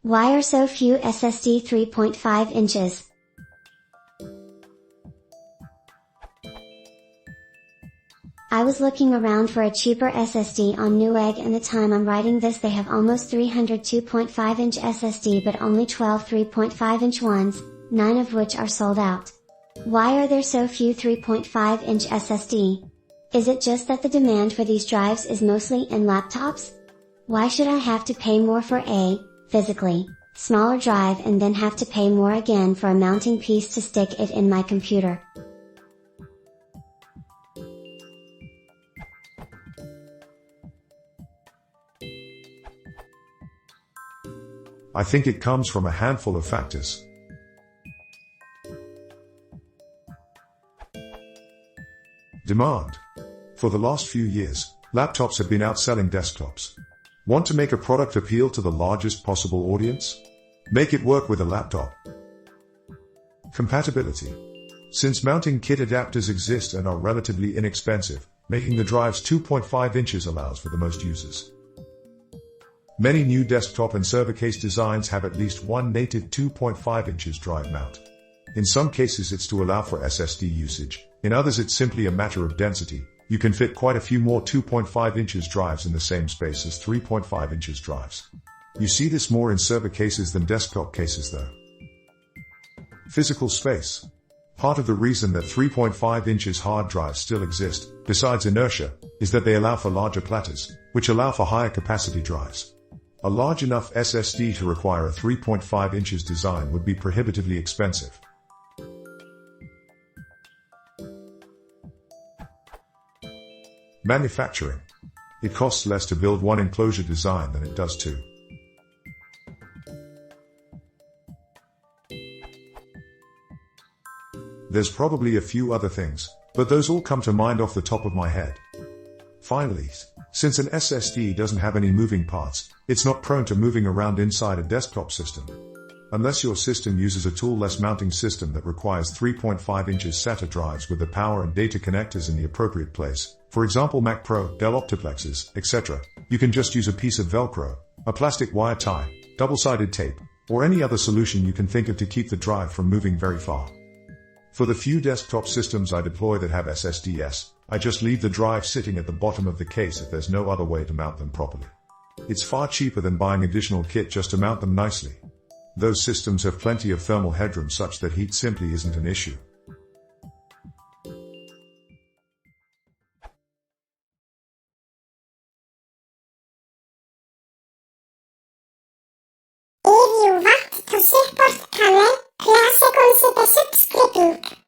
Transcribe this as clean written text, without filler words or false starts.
Why are so few SSD 3.5 inches? I was looking around for a cheaper SSD on Newegg, and the time I'm writing this they have almost 300 2.5 inch SSD but only 12 3.5 inch ones, 9 of which are sold out. Why are there so few 3.5 inch SSD? Is it just that the demand for these drives is mostly in laptops? Why should I have to pay more for a, physically, smaller drive and then have to pay more again for a mounting piece to stick it in my computer? I think it comes from a handful of factors. Demand. For the last few years, laptops have been outselling desktops. Want to make a product appeal to the largest possible audience? Make it work with a laptop. Compatibility. Since mounting kit adapters exist and are relatively inexpensive, making the drives 2.5 inches allows for the most users. Many new desktop and server case designs have at least one native 2.5 inches drive mount. In some cases it's to allow for SSD usage, in others it's simply a matter of density. You can fit quite a few more 2.5 inches drives in the same space as 3.5 inches drives. You see this more in server cases than desktop cases though. Physical space. Part of the reason that 3.5 inches hard drives still exist, besides inertia, is that they allow for larger platters, which allow for higher capacity drives. A large enough SSD to require a 3.5 inches design would be prohibitively expensive. Manufacturing. It costs less to build one enclosure design than it does two. There's probably a few other things, but those all come to mind off the top of my head. Finally, since an SSD doesn't have any moving parts, it's not prone to moving around inside a desktop system. Unless your system uses a tool-less mounting system that requires 3.5 inches SATA drives with the power and data connectors in the appropriate place, for example Mac Pro, Dell Optiplexes, etc., you can just use a piece of Velcro, a plastic wire tie, double-sided tape, or any other solution you can think of to keep the drive from moving very far. For the few desktop systems I deploy that have SSDs, I just leave the drive sitting at the bottom of the case if there's no other way to mount them properly. It's far cheaper than buying additional kit just to mount them nicely. Those systems have plenty of thermal headroom such that heat simply isn't an issue. If you want to support kanal, kliknij op subscribe.